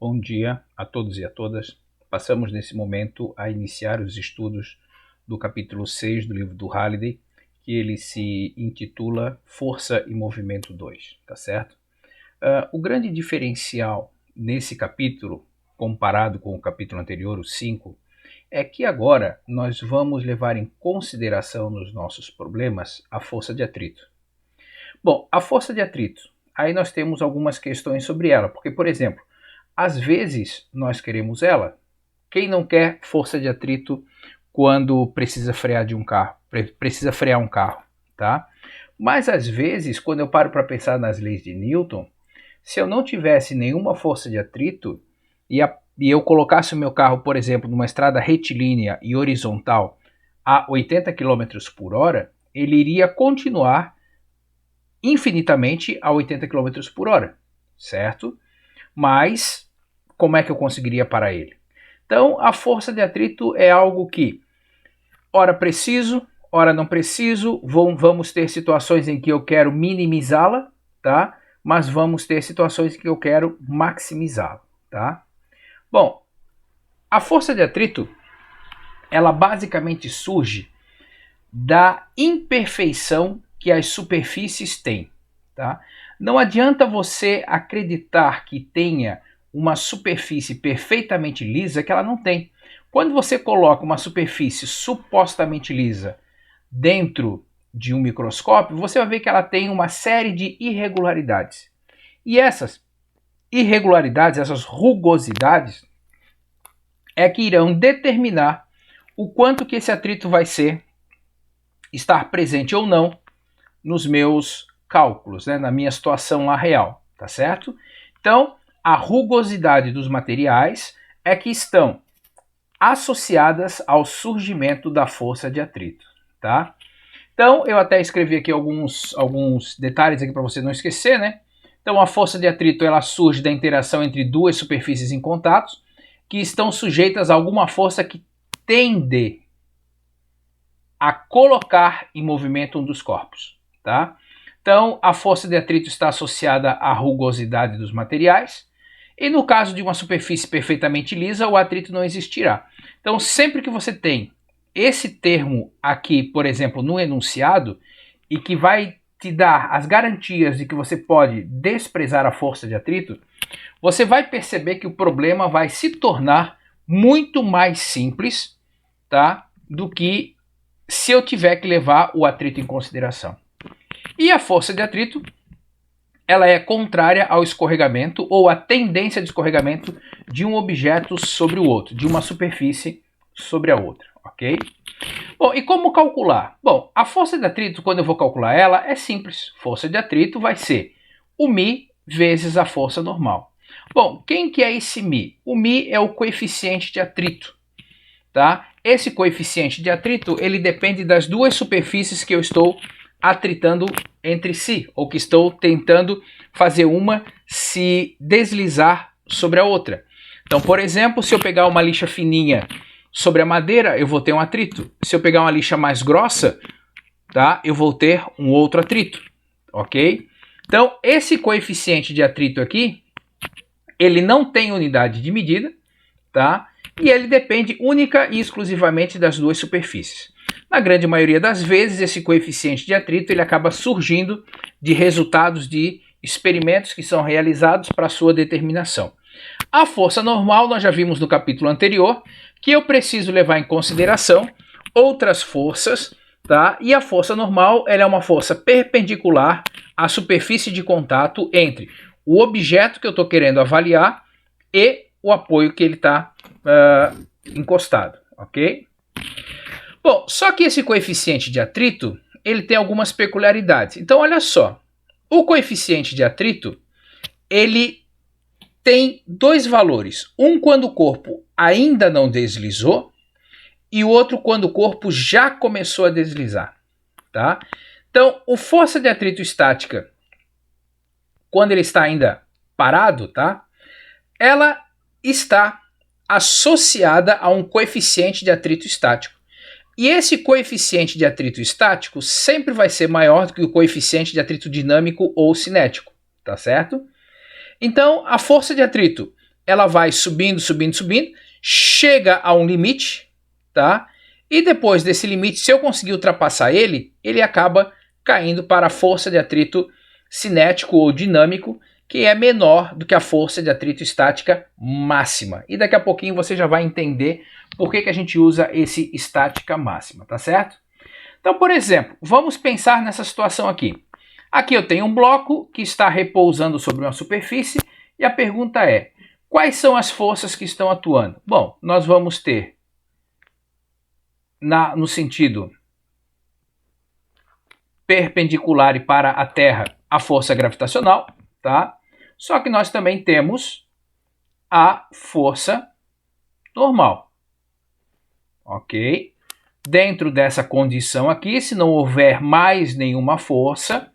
Bom dia a todos e a todas. Passamos nesse momento a iniciar os estudos do capítulo 6 do livro do Halliday, que ele se intitula Força e Movimento 2, tá certo? O grande diferencial nesse capítulo, comparado com o capítulo anterior, o 5, é que agora nós vamos levar em consideração nos nossos problemas a força de atrito. Bom, a força de atrito, aí nós temos algumas questões sobre ela, porque, por exemplo, às vezes nós queremos ela. Quem não quer força de atrito quando precisa frear de um carro, precisa frear um carro, tá? Mas às vezes, quando eu paro para pensar nas leis de Newton, se eu não tivesse nenhuma força de atrito e eu colocasse o meu carro, por exemplo, numa estrada retilínea e horizontal a 80 km por hora, ele iria continuar infinitamente a 80 km por hora, certo? Mas como é que eu conseguiria parar ele? Então, a força de atrito é algo que, ora preciso, ora não preciso, vamos ter situações em que eu quero minimizá-la, tá? Mas vamos ter situações em que eu quero maximizá-la, tá? Bom, a força de atrito, ela basicamente surge da imperfeição que as superfícies têm, tá? Não adianta você acreditar que tenha uma superfície perfeitamente lisa que ela não tem. Quando você coloca uma superfície supostamente lisa dentro de um microscópio, você vai ver que ela tem uma série de irregularidades. E essas irregularidades, essas rugosidades, é que irão determinar o quanto que esse atrito vai estar presente ou não nos meus cálculos, né, na minha situação lá real, tá certo? Então, a rugosidade dos materiais é que estão associadas ao surgimento da força de atrito, tá? Então, eu até escrevi aqui alguns detalhes aqui para você não esquecer, né? Então, a força de atrito ela surge da interação entre duas superfícies em contato que estão sujeitas a alguma força que tende a colocar em movimento um dos corpos, tá? Então, a força de atrito está associada à rugosidade dos materiais, e no caso de uma superfície perfeitamente lisa, o atrito não existirá. Então, sempre que você tem esse termo aqui, por exemplo, no enunciado, e que vai te dar as garantias de que você pode desprezar a força de atrito, você vai perceber que o problema vai se tornar muito mais simples, tá, do que se eu tiver que levar o atrito em consideração. E a força de atrito, ela é contrária ao escorregamento ou à tendência de escorregamento de um objeto sobre o outro, de uma superfície sobre a outra, ok? Bom, e como calcular? Bom, a força de atrito, quando eu vou calcular ela, é simples. Força de atrito vai ser o μ vezes a força normal. Bom, quem que é esse μ? O μ é o coeficiente de atrito, tá? Esse coeficiente de atrito, ele depende das duas superfícies que eu estou atritando entre si, ou que estou tentando fazer uma se deslizar sobre a outra. Então, por exemplo, se eu pegar uma lixa fininha sobre a madeira, eu vou ter um atrito. Se eu pegar uma lixa mais grossa, tá, eu vou ter um outro atrito, ok? Então, esse coeficiente de atrito aqui, ele não tem unidade de medida, tá? E ele depende única e exclusivamente das duas superfícies. Na grande maioria das vezes, esse coeficiente de atrito ele acaba surgindo de resultados de experimentos que são realizados para sua determinação. A força normal, nós já vimos no capítulo anterior, que eu preciso levar em consideração outras forças, tá? E a força normal ela é uma força perpendicular à superfície de contato entre o objeto que eu estou querendo avaliar e o apoio que ele está encostado, ok? Bom, só que esse coeficiente de atrito, ele tem algumas peculiaridades. Então, olha só, o coeficiente de atrito, ele tem dois valores. Um quando o corpo ainda não deslizou e o outro quando o corpo já começou a deslizar, tá? Então, o força de atrito estática, quando ele está ainda parado, tá? Ela está associada a um coeficiente de atrito estático. E esse coeficiente de atrito estático sempre vai ser maior do que o coeficiente de atrito dinâmico ou cinético, tá certo? Então, a força de atrito ela vai subindo, subindo, subindo, chega a um limite, tá? E depois desse limite, se eu conseguir ultrapassar ele, ele acaba caindo para a força de atrito cinético ou dinâmico, que é menor do que a força de atrito estática máxima. E daqui a pouquinho você já vai entender por que a gente usa esse estática máxima, tá certo? Então, por exemplo, vamos pensar nessa situação aqui. Aqui eu tenho um bloco que está repousando sobre uma superfície e a pergunta é: quais são as forças que estão atuando? Bom, nós vamos ter no sentido perpendicular e para a Terra a força gravitacional, tá? Só que nós também temos a força normal, ok? Dentro dessa condição aqui, se não houver mais nenhuma força,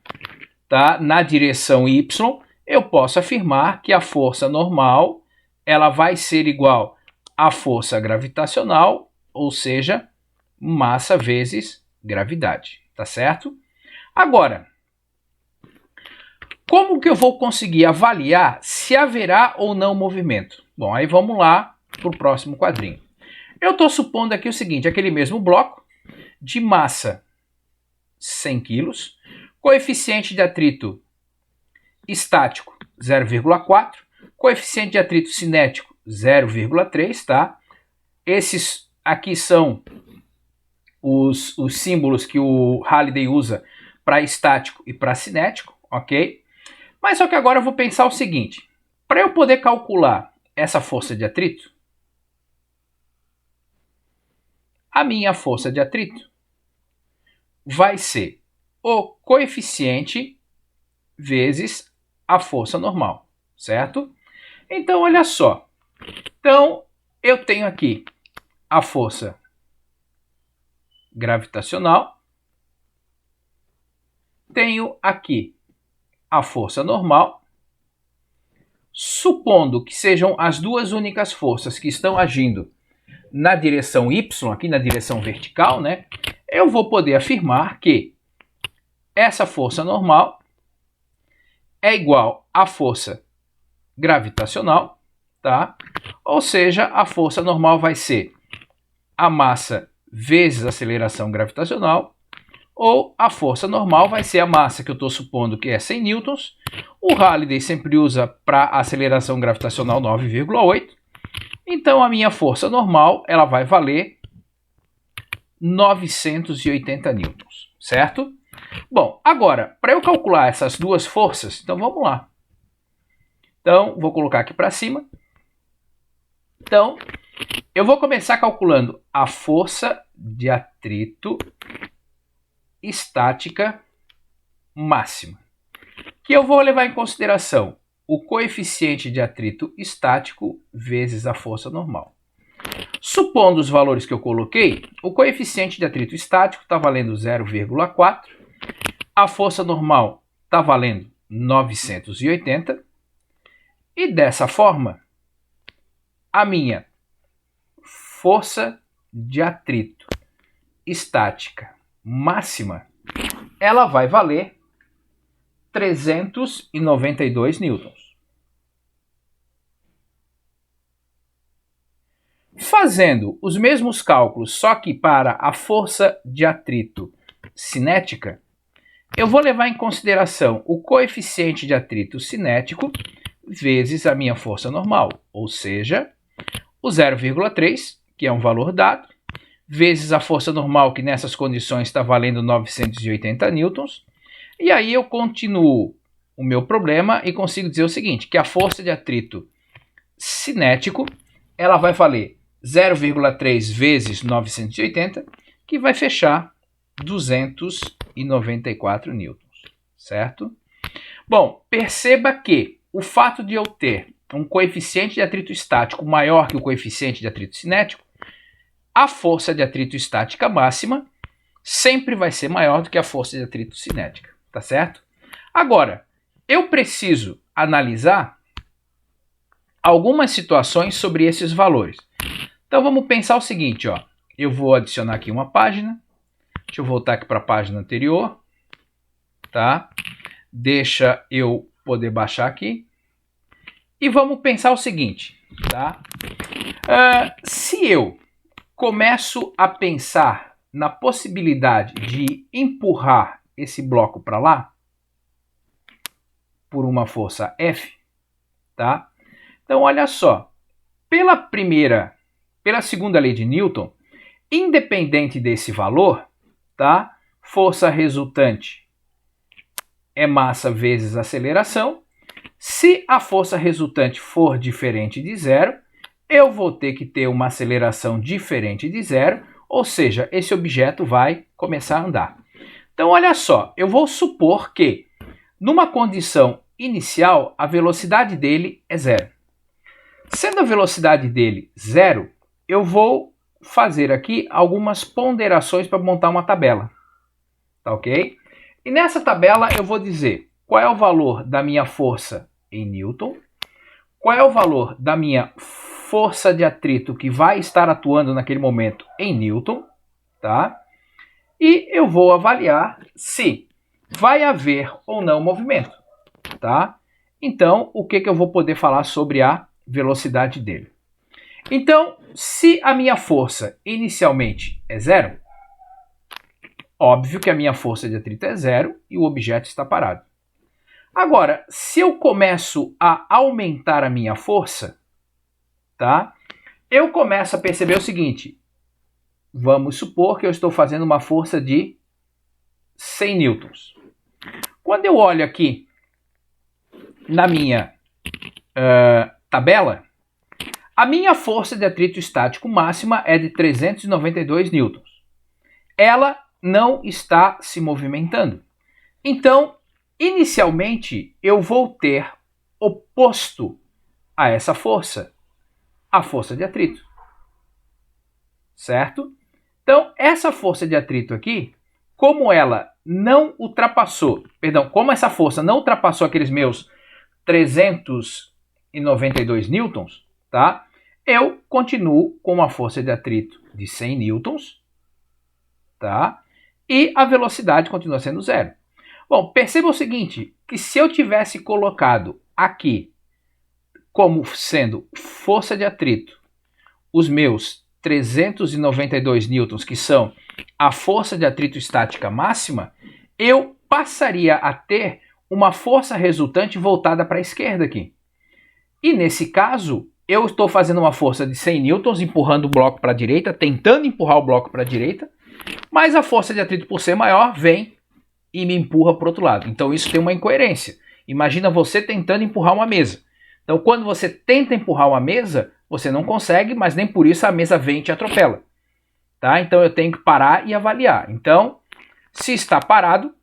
tá, na direção y, eu posso afirmar que a força normal ela vai ser igual à força gravitacional, ou seja, massa vezes gravidade, tá certo? Agora, como que eu vou conseguir avaliar se haverá ou não movimento? Bom, aí vamos lá para o próximo quadrinho. Eu estou supondo aqui o seguinte, aquele mesmo bloco de massa 100 kg, coeficiente de atrito estático 0,4, coeficiente de atrito cinético 0,3, tá? Esses aqui são os símbolos que o Halliday usa para estático e para cinético, ok? Mas só que agora eu vou pensar o seguinte, para eu poder calcular essa força de atrito, a minha força de atrito vai ser o coeficiente vezes a força normal, certo? Então, olha só. Então, eu tenho aqui a força gravitacional, tenho aqui a força normal, supondo que sejam as duas únicas forças que estão agindo na direção y, aqui na direção vertical, né? Eu vou poder afirmar que essa força normal é igual à força gravitacional, tá? Ou seja, a força normal vai ser a massa vezes a aceleração gravitacional, ou a força normal vai ser a massa que eu estou supondo que é 100 newtons. O Halliday sempre usa para aceleração gravitacional 9,8. Então a minha força normal ela vai valer 980 newtons, certo? Bom, agora, para eu calcular essas duas forças, então vamos lá. Então, vou colocar aqui para cima. Então, eu vou começar calculando a força de atrito estática máxima, que eu vou levar em consideração o coeficiente de atrito estático vezes a força normal. Supondo os valores que eu coloquei, o coeficiente de atrito estático está valendo 0,4, a força normal está valendo 980, e dessa forma, a minha força de atrito estática máxima, ela vai valer 392 newtons. Fazendo os mesmos cálculos, só que para a força de atrito cinética, eu vou levar em consideração o coeficiente de atrito cinético vezes a minha força normal, ou seja, o 0,3, que é um valor dado, vezes a força normal, que nessas condições está valendo 980 newtons, e aí eu continuo o meu problema e consigo dizer o seguinte, que a força de atrito cinético, ela vai valer 0,3 vezes 980, que vai fechar 294 newtons, certo? Bom, perceba que o fato de eu ter um coeficiente de atrito estático maior que o coeficiente de atrito cinético, a força de atrito estática máxima sempre vai ser maior do que a força de atrito cinética, tá certo? Agora, eu preciso analisar algumas situações sobre esses valores. Então vamos pensar o seguinte, ó. Eu vou adicionar aqui uma página. Deixa eu voltar aqui para a página anterior, tá? Deixa eu poder baixar aqui. E vamos pensar o seguinte. tá? Se eu começo a pensar na possibilidade de empurrar esse bloco para lá, por uma força F, tá? Então, olha só, pela segunda lei de Newton, independente desse valor, tá? Força resultante é massa vezes aceleração. Se a força resultante for diferente de zero, eu vou ter que ter uma aceleração diferente de zero, ou seja, esse objeto vai começar a andar. Então, olha só, eu vou supor que, numa condição inicial, a velocidade dele é zero. Sendo a velocidade dele zero, eu vou fazer aqui algumas ponderações para montar uma tabela. Tá ok? E nessa tabela eu vou dizer qual é o valor da minha força em Newton, qual é o valor da minha força de atrito que vai estar atuando naquele momento em Newton, tá? E eu vou avaliar se vai haver ou não movimento, tá? Então, o que eu vou poder falar sobre a velocidade dele? Então, se a minha força inicialmente é zero, óbvio que a minha força de atrito é zero e o objeto está parado. Agora, se eu começo a aumentar a minha força, tá? Eu começo a perceber o seguinte. Vamos supor que eu estou fazendo uma força de 100 newtons. Quando eu olho aqui na minha tabela, a minha força de atrito estático máxima é de 392 newtons. Ela não está se movimentando. Então, inicialmente, eu vou ter oposto a essa força, a força de atrito. Certo? Então, essa força de atrito aqui, como ela não ultrapassou, como essa força não ultrapassou aqueles meus 392 newtons, tá? Eu continuo com uma força de atrito de 100 newtons, tá? E a velocidade continua sendo zero. Bom, perceba o seguinte, que se eu tivesse colocado aqui como sendo força de atrito os meus 392 newtons, que são a força de atrito estática máxima, eu passaria a ter uma força resultante voltada para a esquerda aqui. E nesse caso, eu estou fazendo uma força de 100 newtons, empurrando o bloco para a direita, tentando empurrar o bloco para a direita, mas a força de atrito, por ser maior, vem e me empurra para o outro lado. Então isso tem uma incoerência. Imagina você tentando empurrar uma mesa. Então quando você tenta empurrar uma mesa, você não consegue, mas nem por isso a mesa vem e te atropela. Tá? Então eu tenho que parar e avaliar. Então, se está parado,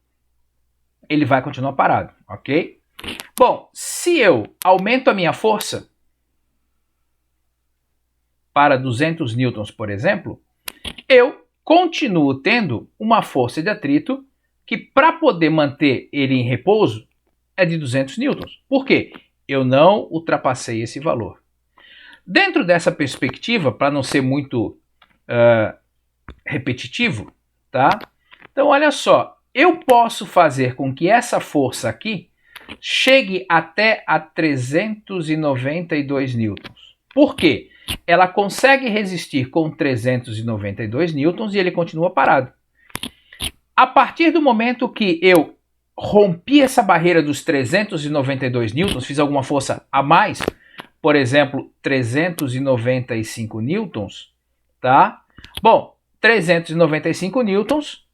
ele vai continuar parado, ok? Bom, se eu aumento a minha força para 200 newtons, por exemplo, eu continuo tendo uma força de atrito que, para poder manter ele em repouso, é de 200 newtons. Por quê? Eu não ultrapassei esse valor. Dentro dessa perspectiva, para não ser muito repetitivo, tá? Então, olha só, eu posso fazer com que essa força aqui chegue até a 392 newtons. Por quê? Ela consegue resistir com 392 newtons e ele continua parado. A partir do momento que eu rompi essa barreira dos 392 newtons, fiz alguma força a mais, por exemplo, 395 newtons, tá? Bom, 395 newtons,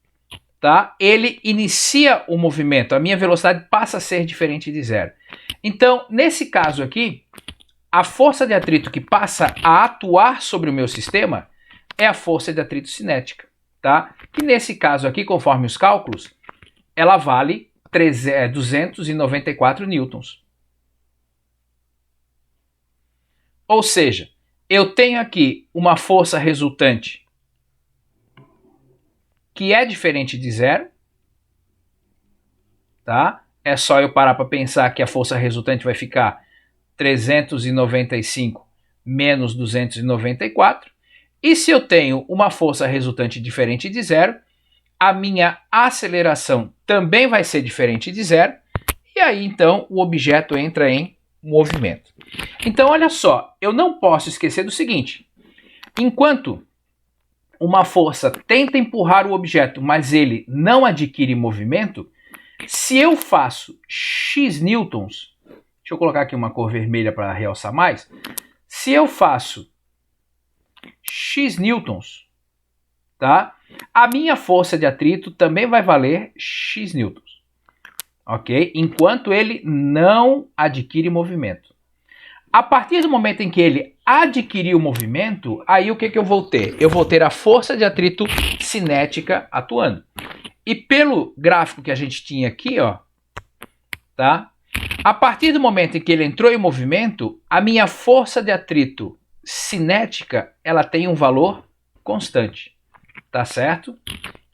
tá? Ele inicia o movimento, a minha velocidade passa a ser diferente de zero. Então, nesse caso aqui, a força de atrito que passa a atuar sobre o meu sistema é a força de atrito cinética, tá? Que nesse caso aqui, conforme os cálculos, ela vale 294 newtons. Ou seja, eu tenho aqui uma força resultante que é diferente de zero, tá? É só eu parar para pensar que a força resultante vai ficar 395 menos 294. E se eu tenho uma força resultante diferente de zero, a minha aceleração também vai ser diferente de zero. E aí, então, o objeto entra em movimento. Então, olha só, eu não posso esquecer do seguinte. Enquanto uma força tenta empurrar o objeto, mas ele não adquire movimento, se eu faço x newtons, deixa eu colocar aqui uma cor vermelha para realçar mais, se eu faço x newtons, tá? A minha força de atrito também vai valer x newtons, ok? Enquanto ele não adquire movimento. A partir do momento em que ele adquirir o movimento, aí o que eu vou ter? Eu vou ter a força de atrito cinética atuando. E pelo gráfico que a gente tinha aqui, ó, tá? A partir do momento em que ele entrou em movimento, a minha força de atrito cinética, ela tem um valor constante, tá certo?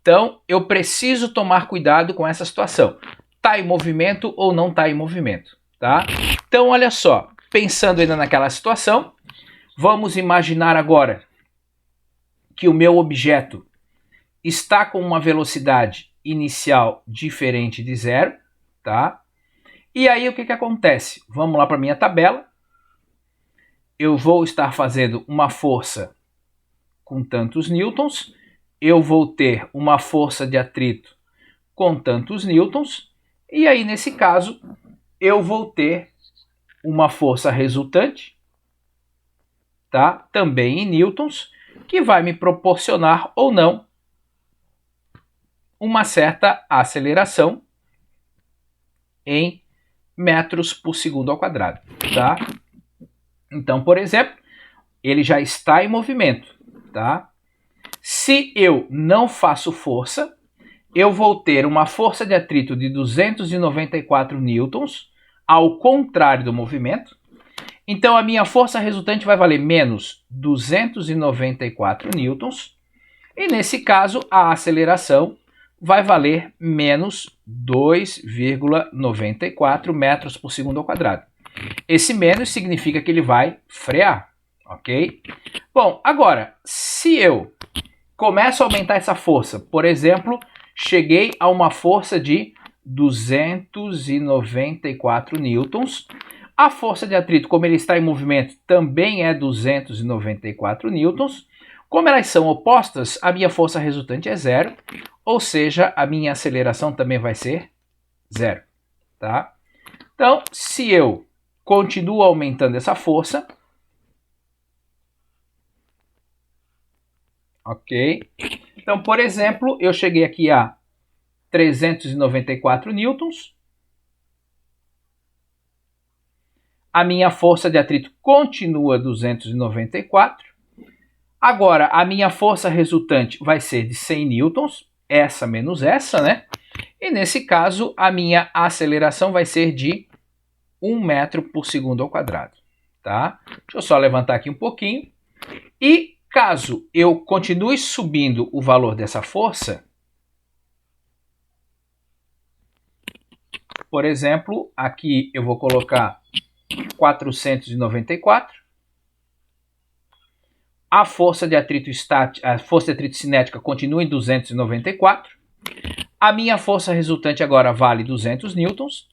Então, eu preciso tomar cuidado com essa situação. Tá em movimento ou não tá em movimento, tá? Então, olha só, pensando ainda naquela situação, vamos imaginar agora que o meu objeto está com uma velocidade inicial diferente de zero, tá? E aí o que acontece? Vamos lá para a minha tabela. Eu vou estar fazendo uma força com tantos newtons, eu vou ter uma força de atrito com tantos newtons, e aí nesse caso eu vou ter uma força resultante, tá? Também em newtons, que vai me proporcionar ou não uma certa aceleração em metros por segundo ao quadrado, tá? Então, por exemplo, ele já está em movimento, tá? Se eu não faço força, eu vou ter uma força de atrito de 294 newtons, ao contrário do movimento. Então, a minha força resultante vai valer menos 294 newtons, e nesse caso, a aceleração vai valer menos 2,94 metros por segundo ao quadrado. Esse menos significa que ele vai frear, ok? Bom, agora, se eu começo a aumentar essa força, por exemplo, cheguei a uma força de 294 newtons, a força de atrito, como ele está em movimento, também é 294 newtons. Como elas são opostas, a minha força resultante é zero, ou seja, a minha aceleração também vai ser zero, tá? Então, se eu continuo aumentando essa força, ok? Então, por exemplo, eu cheguei aqui a 394 newtons. A minha força de atrito continua 294. Agora, a minha força resultante vai ser de 100 newtons, essa menos essa, né? E nesse caso, a minha aceleração vai ser de 1 metro por segundo ao quadrado, tá? Deixa eu só levantar aqui um pouquinho. E caso eu continue subindo o valor dessa força, por exemplo, aqui eu vou colocar 494. A força de atrito cinética continua em 294. A minha força resultante agora vale 200 newtons.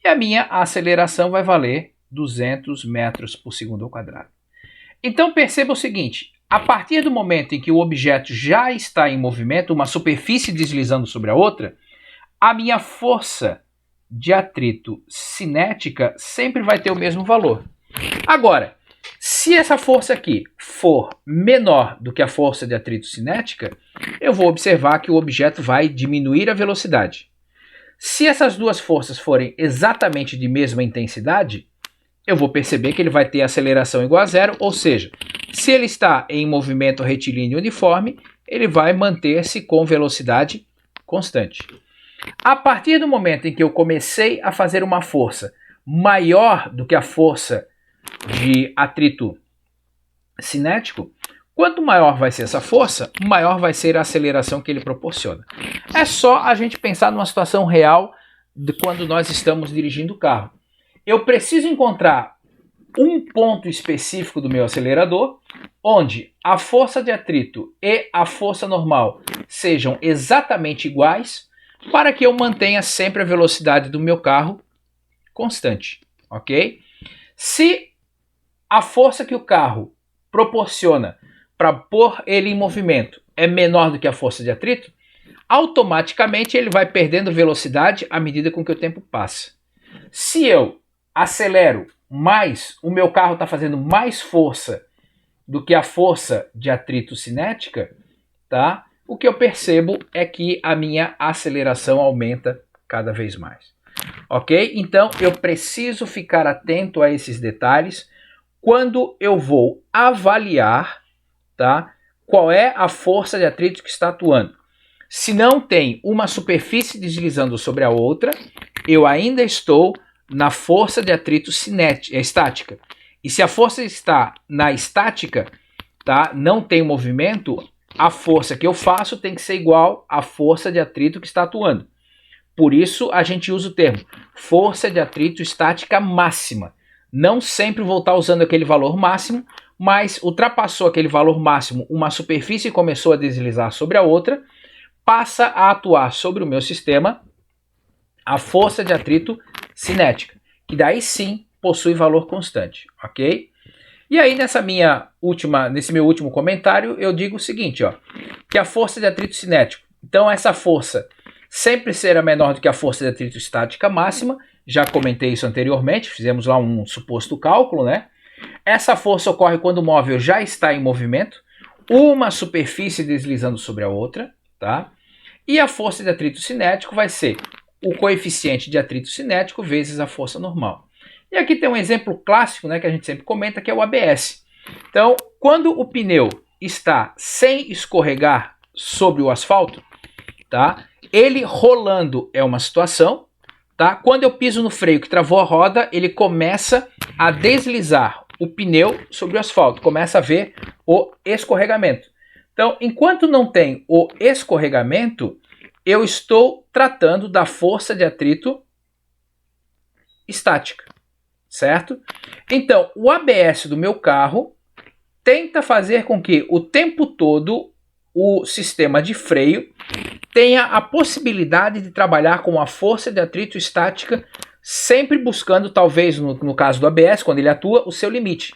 E a minha aceleração vai valer 200 metros por segundo ao quadrado. Então perceba o seguinte, a partir do momento em que o objeto já está em movimento, uma superfície deslizando sobre a outra, a minha força de atrito cinética sempre vai ter o mesmo valor. Agora, se essa força aqui for menor do que a força de atrito cinética, eu vou observar que o objeto vai diminuir a velocidade. Se essas duas forças forem exatamente de mesma intensidade, eu vou perceber que ele vai ter aceleração igual a zero, ou seja, se ele está em movimento retilíneo uniforme, ele vai manter-se com velocidade constante. A partir do momento em que eu comecei a fazer uma força maior do que a força de atrito cinético, quanto maior vai ser essa força, maior vai ser a aceleração que ele proporciona. É só a gente pensar numa situação real de quando nós estamos dirigindo o carro. Eu preciso encontrar um ponto específico do meu acelerador, onde a força de atrito e a força normal sejam exatamente iguais, para que eu mantenha sempre a velocidade do meu carro constante, ok? Se a força que o carro proporciona para pôr ele em movimento é menor do que a força de atrito, automaticamente ele vai perdendo velocidade à medida com que o tempo passa. Se eu acelero mais, o meu carro está fazendo mais força do que a força de atrito cinética, tá? O que eu percebo é que a minha aceleração aumenta cada vez mais. Ok? Então eu preciso ficar atento a esses detalhes quando eu vou avaliar, tá? Qual é a força de atrito que está atuando. Se não tem uma superfície deslizando sobre a outra, eu ainda estou na força de atrito estática. E se a força está na estática, tá? Não tem movimento, a força que eu faço tem que ser igual à força de atrito que está atuando. Por isso a gente usa o termo força de atrito estática máxima. Não sempre vou estar usando aquele valor máximo, mas ultrapassou aquele valor máximo, uma superfície começou a deslizar sobre a outra, passa a atuar sobre o meu sistema a força de atrito cinética, que daí sim possui valor constante, ok? E aí nesse meu último comentário eu digo o seguinte, ó, que a força de atrito cinético, então essa força sempre será menor do que a força de atrito estática máxima, já comentei isso anteriormente, fizemos lá um suposto cálculo, né? Essa força ocorre quando o móvel já está em movimento, uma superfície deslizando sobre a outra, tá? E a força de atrito cinético vai ser o coeficiente de atrito cinético vezes a força normal. E aqui tem um exemplo clássico, né, que a gente sempre comenta, que é o ABS. Então, quando o pneu está sem escorregar sobre o asfalto, tá? Ele rolando é uma situação, tá? Quando eu piso no freio que travou a roda, ele começa a deslizar o pneu sobre o asfalto, começa a ver o escorregamento. Então, enquanto não tem o escorregamento, eu estou tratando da força de atrito estática, certo? Então, o ABS do meu carro tenta fazer com que o tempo todo o sistema de freio tenha a possibilidade de trabalhar com a força de atrito estática, sempre buscando, talvez no caso do ABS, quando ele atua, o seu limite,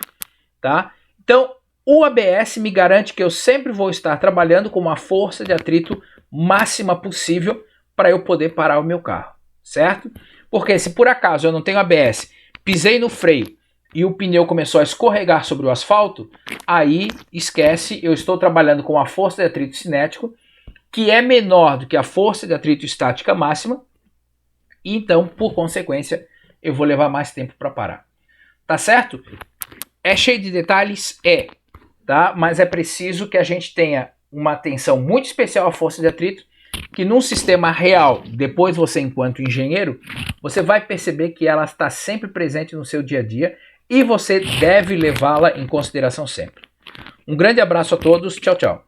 tá? Então, o ABS me garante que eu sempre vou estar trabalhando com uma força de atrito máxima possível para eu poder parar o meu carro, certo? Porque se por acaso eu não tenho ABS, pisei no freio e o pneu começou a escorregar sobre o asfalto, aí esquece, eu estou trabalhando com a força de atrito cinético, que é menor do que a força de atrito estática máxima, e então, por consequência, eu vou levar mais tempo para parar. Tá certo? É cheio de detalhes? É, tá? Mas é preciso que a gente tenha uma atenção muito especial à força de atrito, que num sistema real, depois você enquanto engenheiro, você vai perceber que ela está sempre presente no seu dia a dia e você deve levá-la em consideração sempre. Um grande abraço a todos, tchau, tchau.